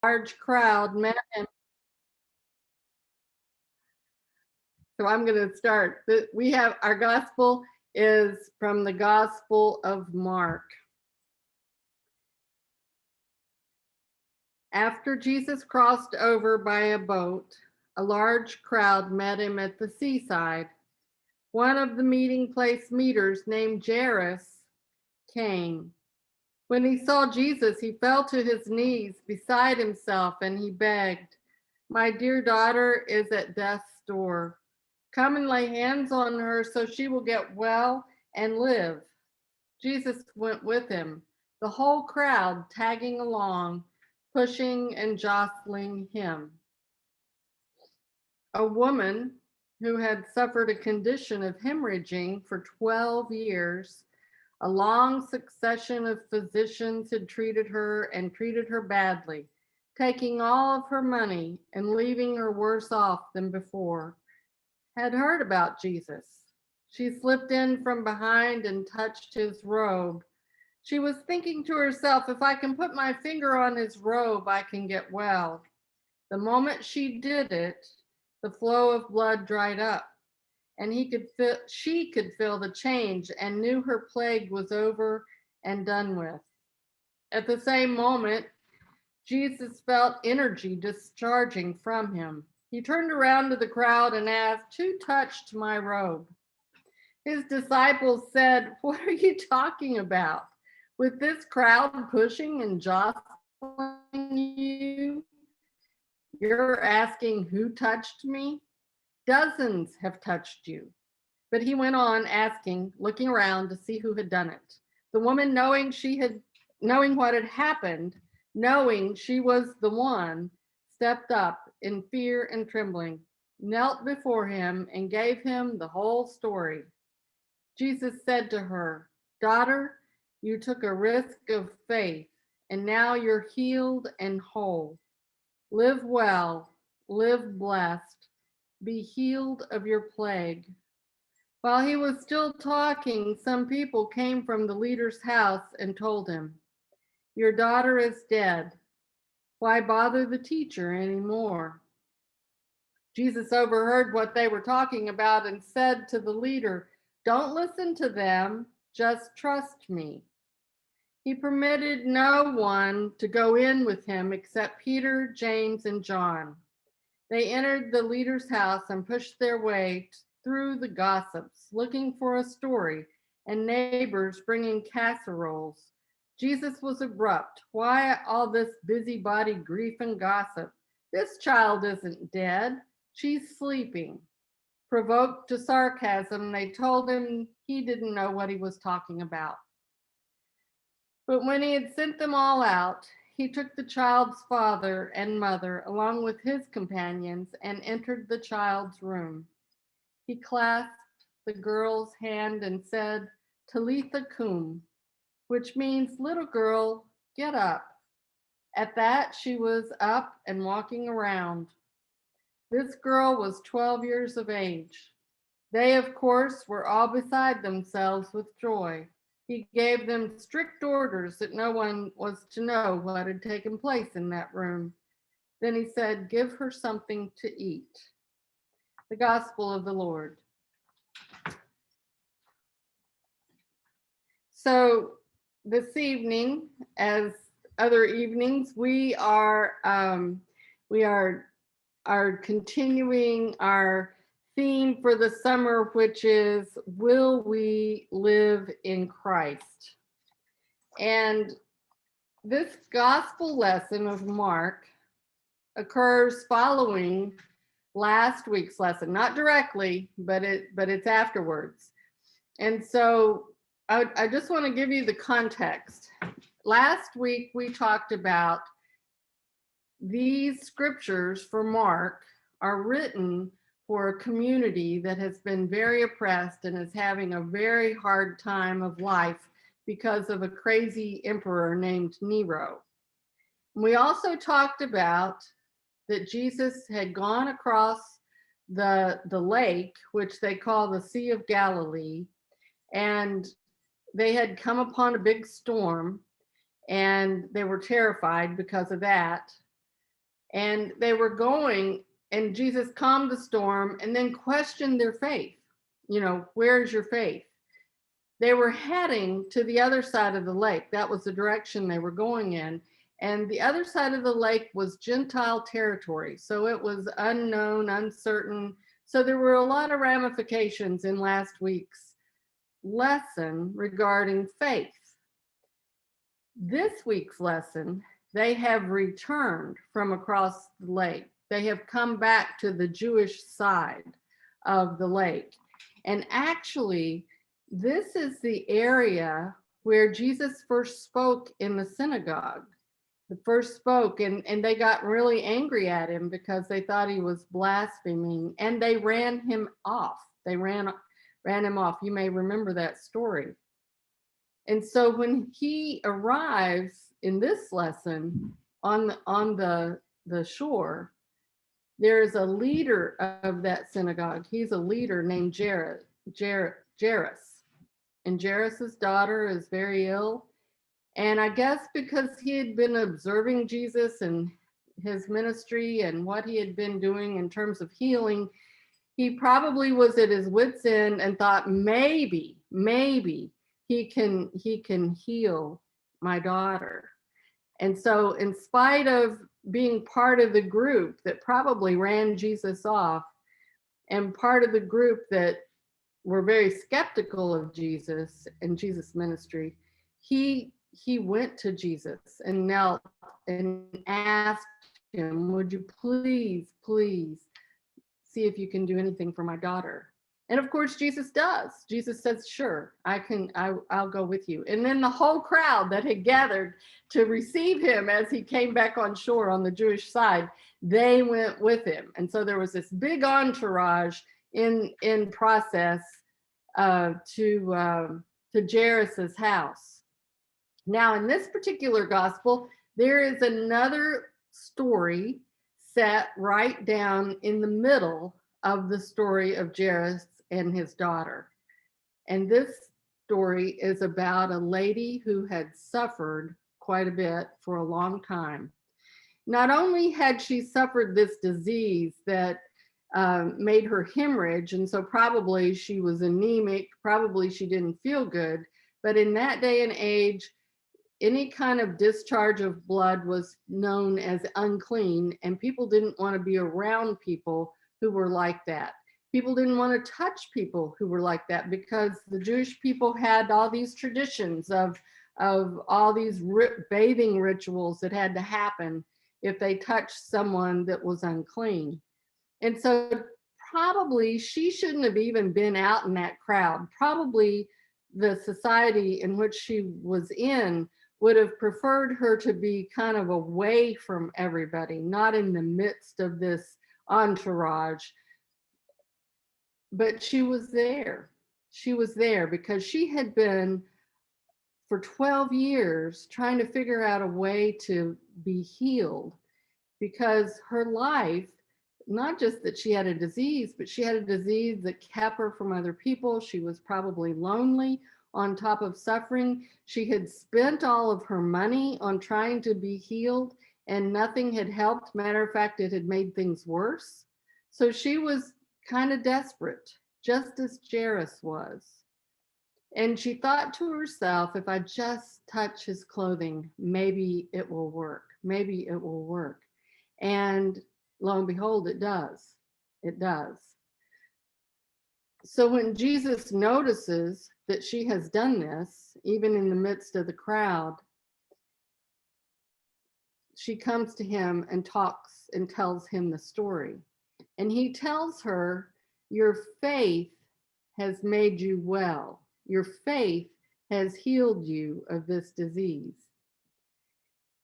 large crowd met him. So I'm going to start. We have our gospel is from the Gospel of Mark. After Jesus crossed over by a boat, a large crowd met him at the seaside. One of the meeting place meters named Jairus came. When he saw Jesus, he fell to his knees beside himself and he begged, "My dear daughter is at death's door. Come and lay hands on her so she will get well and live." Jesus went with him, the whole crowd tagging along, pushing and jostling him. A woman who had suffered a condition of hemorrhaging for 12 years, a long succession of physicians had treated her badly, taking all of her money and leaving her worse off than before, had heard about Jesus. She slipped in from behind and touched his robe. She was thinking to herself, if I can put my finger on his robe, I can get well. The moment she did it, the flow of blood dried up, and she could feel the change and knew her plague was over and done with. At the same moment, Jesus felt energy discharging from him. He turned around to the crowd and asked, "Who touched my robe?" His disciples said, "What are you talking about? With this crowd pushing and jostling you, you're asking who touched me? Dozens have touched you." But he went on asking, looking around to see who had done it. The woman, knowing what had happened, knowing she was the one, stepped up in fear and trembling, knelt before him, and gave him the whole story. Jesus said to her, "Daughter, you took a risk of faith, and now you're healed and whole. Live well, live blessed, be healed of your plague." While he was still talking, some people came from the leader's house and told him, "Your daughter is dead. Why bother the teacher anymore?" Jesus overheard what they were talking about and said to the leader, "Don't listen to them, just trust me." He permitted no one to go in with him except Peter, James, and John. They entered the leader's house and pushed their way through the gossips, looking for a story, and neighbors bringing casseroles. Jesus was abrupt. "Why all this busybody grief and gossip? This child isn't dead. She's sleeping." Provoked to sarcasm, they told him he didn't know what he was talking about. But when he had sent them all out, he took the child's father and mother along with his companions and entered the child's room. He clasped the girl's hand and said, "Talitha cum," which means, "Little girl, get up." At that, she was up and walking around. This girl was 12 years of age. They, of course, were all beside themselves with joy. He gave them strict orders that no one was to know what had taken place in that room. Then he said, "Give her something to eat." The Gospel of the Lord. So this evening, as other evenings, we are continuing our theme for the summer, which is, will we live in Christ? And this gospel lesson of Mark occurs following last week's lesson, not directly, but it's afterwards. And so I just want to give you the context. Last week we talked about these scriptures for Mark are written for a community that has been very oppressed and is having a very hard time of life because of a crazy emperor named Nero. We also talked about that Jesus had gone across the lake, which they call the Sea of Galilee, and they had come upon a big storm, and they were terrified because of that. And they were going, and Jesus calmed the storm and then questioned their faith. You know, where's your faith? They were heading to the other side of the lake. That was the direction they were going in. And the other side of the lake was Gentile territory. So it was unknown, uncertain. So there were a lot of ramifications in last week's lesson regarding faith. This week's lesson, they have returned from across the lake. They have come back to the Jewish side of the lake. And actually, this is the area where Jesus first spoke in the synagogue. The first spoke, and they got really angry at him because they thought he was blaspheming, and they ran him off. They ran him off. You may remember that story. And so when he arrives in this lesson on the shore, there's a leader of that synagogue. He's a leader named Jairus. And Jairus's daughter is very ill. And I guess because he had been observing Jesus and his ministry and what he had been doing in terms of healing, he probably was at his wit's end and thought maybe he can heal my daughter. And so in spite of being part of the group that probably ran Jesus off and part of the group that were very skeptical of Jesus and Jesus' ministry, he went to Jesus and knelt and asked him, would you please see if you can do anything for my daughter? And of course, Jesus does. Jesus says, sure, I'll go with you. And then the whole crowd that had gathered to receive him as he came back on shore on the Jewish side, they went with him. And so there was this big entourage in process to Jairus's house. Now, in this particular gospel, there is another story set right down in the middle of the story of Jairus and his daughter. And this story is about a lady who had suffered quite a bit for a long time. Not only had she suffered this disease that made her hemorrhage, and so probably she was anemic, probably she didn't feel good, but in that day and age, any kind of discharge of blood was known as unclean, and people didn't want to be around people who were like that. People didn't want to touch people who were like that because the Jewish people had all these traditions of all these bathing rituals that had to happen if they touched someone that was unclean. And so probably she shouldn't have even been out in that crowd. Probably the society in which she was in would have preferred her to be kind of away from everybody, not in the midst of this entourage. But she was there. She was there because she had been for 12 years trying to figure out a way to be healed, because her life, not just that she had a disease, but she had a disease that kept her from other people. She was probably lonely on top of suffering. She had spent all of her money on trying to be healed and nothing had helped. Matter of fact, it had made things worse. So she was kind of desperate, just as Jairus was. And she thought to herself, if I just touch his clothing, maybe it will work. Maybe it will work. And lo and behold, it does. It does. So when Jesus notices that she has done this, even in the midst of the crowd, she comes to him and talks and tells him the story. And he tells her, your faith has made you well. Your faith has healed you of this disease.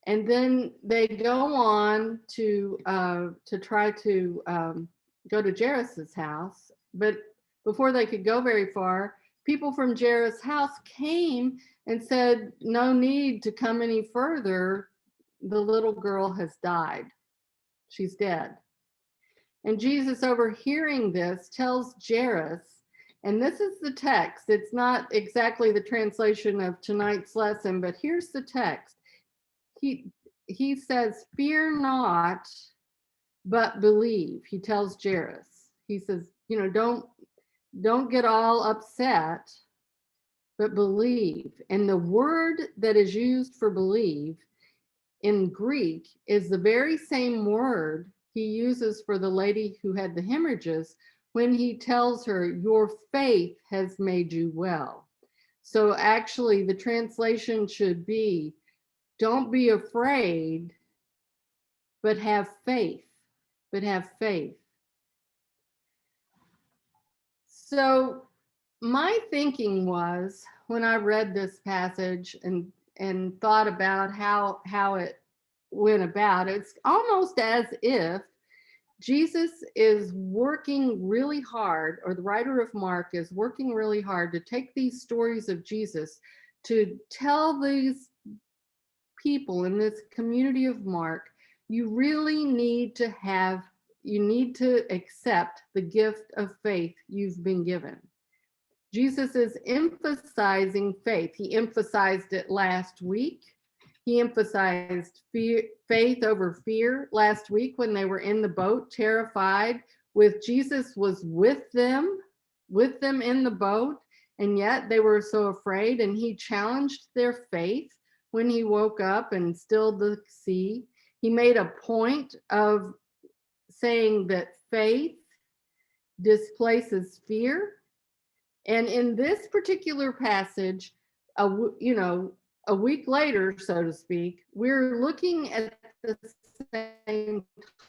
And then they go on to try to go to Jairus's house. But before they could go very far, people from Jairus' house came and said, no need to come any further. The little girl has died. She's dead. And Jesus, overhearing this, tells Jairus, and this is the text. It's not exactly the translation of tonight's lesson, but here's the text. He says, fear not, but believe. He tells Jairus, he says, don't get all upset, but believe. And the word that is used for believe in Greek is the very same word he uses for the lady who had the hemorrhages when he tells her, your faith has made you well. So actually, the translation should be, don't be afraid, but have faith, but have faith. So my thinking was, when I read this passage and thought about how it went about, it's almost as if Jesus is working really hard, or the writer of Mark is working really hard to take these stories of Jesus to tell these people in this community of Mark, you really need to accept the gift of faith you've been given. Jesus is emphasizing faith. He emphasized it last week. He emphasized faith over fear last week when they were in the boat, terrified, with Jesus was with them in the boat, and yet they were so afraid, and he challenged their faith when he woke up and stilled the sea. He made a point of saying that faith displaces fear. And in this particular passage, a week later, so to speak, we're looking at the same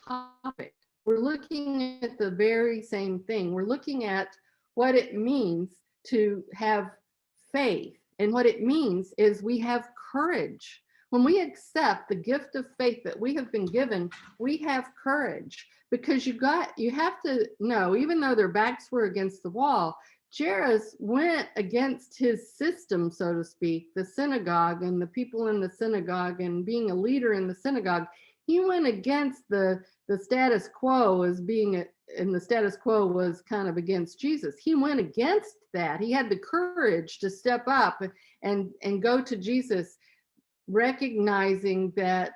topic. We're looking at the very same thing. We're looking at what it means to have faith. And what it means is we have courage. When we accept the gift of faith that we have been given, we have courage, because you have to know, even though their backs were against the wall, Jairus went against his system, so to speak, the synagogue and the people in the synagogue, and being a leader in the synagogue. He went against the status quo as being, and the status quo was kind of against Jesus. He went against that. He had the courage to step up and go to Jesus, recognizing that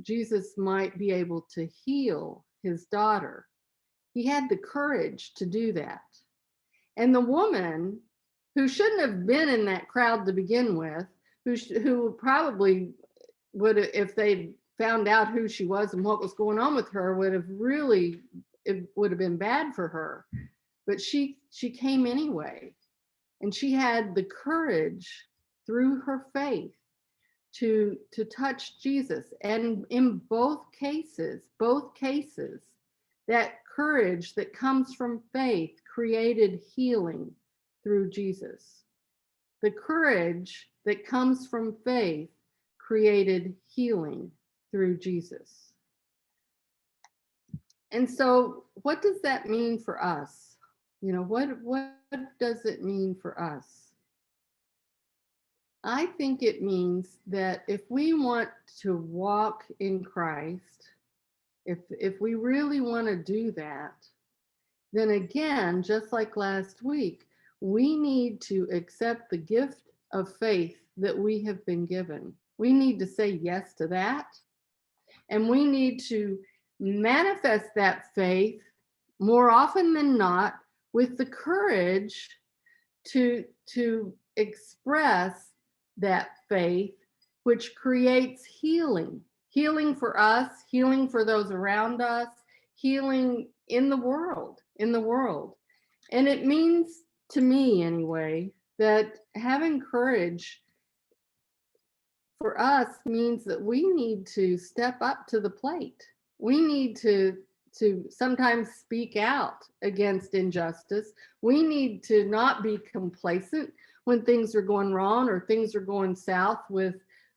Jesus might be able to heal his daughter. He had the courage to do that. And the woman, who shouldn't have been in that crowd to begin with, who probably would, if they found out who she was and what was going on with her, it would have been bad for her. But she came anyway, and she had the courage through her faith to touch Jesus. And in both cases, that courage that comes from faith created healing through Jesus. The courage that comes from faith created healing through Jesus. And so what does that mean for us? What does it mean for us? I think it means that if we want to walk in Christ, if we really want to do that, then again, just like last week, we need to accept the gift of faith that we have been given. We need to say yes to that. And we need to manifest that faith more often than not with the courage to express that faith, which creates healing for us, healing for those around us, healing in the world. And it means, to me anyway, that having courage for us means that we need to step up to the plate. We need to sometimes speak out against injustice. We need to not be complacent when things are going wrong or things are going south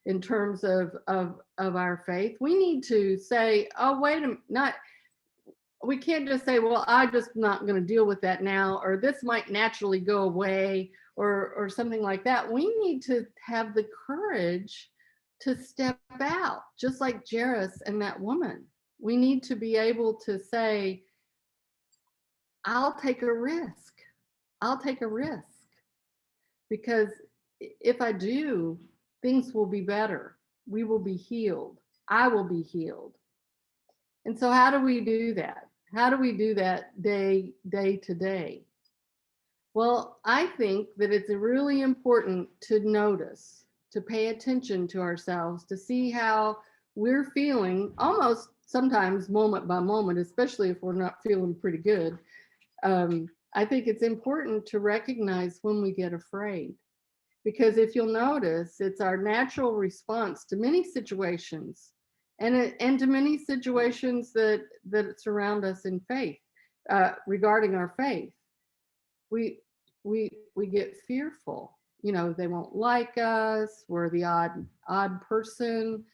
in terms of our faith. We need to say, oh, wait a minute, we can't just say, well, I'm just not going to deal with that now, or this might naturally go away, or something like that. We need to have the courage to step out, just like Jairus and that woman. We need to be able to say, I'll take a risk. Because if I do, things will be better. We will be healed. I will be healed. And so how do we do that? How do we do that day to day? Well, I think that it's really important to notice, to pay attention to ourselves, to see how we're feeling almost sometimes moment by moment, especially if we're not feeling pretty good. I think it's important to recognize when we get afraid, because if you'll notice, it's our natural response to many situations, and to many situations that surround us in faith, regarding our faith. We we we get fearful. They won't like us, we're the odd person.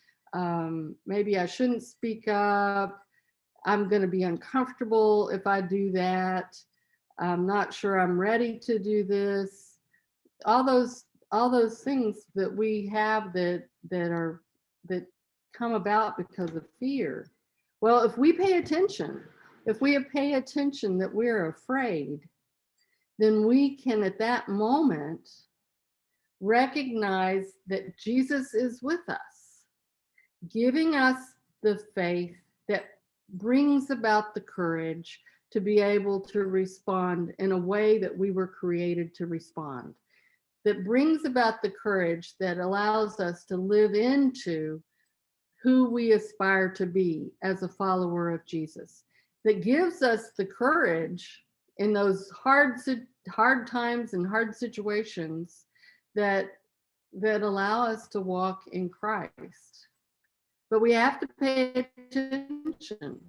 Maybe I shouldn't speak up, I'm going to be uncomfortable if I do that, I'm not sure I'm ready to do this. All those things that we have that come about because of fear. Well, if we pay attention that we're afraid, then we can at that moment recognize that Jesus is with us, giving us the faith that brings about the courage to be able to respond in a way that we were created to respond, that brings about the courage that allows us to live into who we aspire to be as a follower of Jesus, that gives us the courage in those hard times and hard situations that allow us to walk in Christ. But we have to pay attention.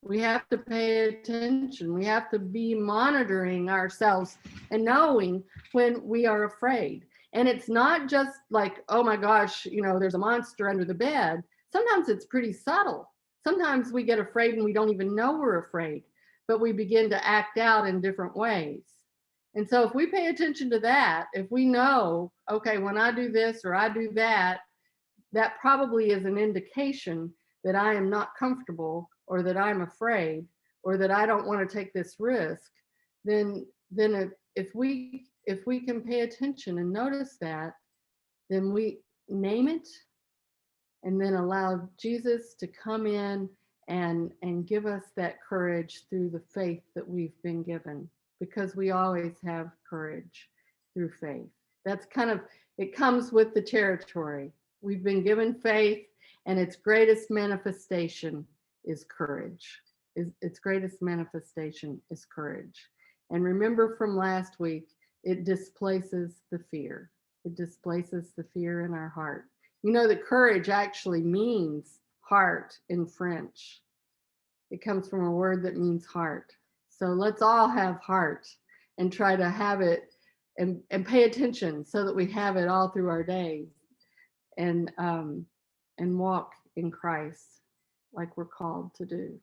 We have to pay attention. We have to be monitoring ourselves and knowing when we are afraid. And it's not just like, oh my gosh, there's a monster under the bed. Sometimes it's pretty subtle. Sometimes we get afraid and we don't even know we're afraid, but we begin to act out in different ways. And so if we pay attention to that, if we know, okay, when I do this or I do that, that probably is an indication that I am not comfortable, or that I'm afraid, or that I don't want to take this risk, then if we can pay attention and notice that, then we name it, and then allow Jesus to come in and give us that courage through the faith that we've been given, because we always have courage through faith. That's kind of, it comes with the territory. We've been given faith, and its greatest manifestation is courage. Its greatest manifestation is courage. And remember from last week, it displaces the fear. It displaces the fear in our heart. That courage actually means heart in French. It comes from a word that means heart. So let's all have heart and try to have it and pay attention so that we have it all through our days, and walk in Christ like we're called to do.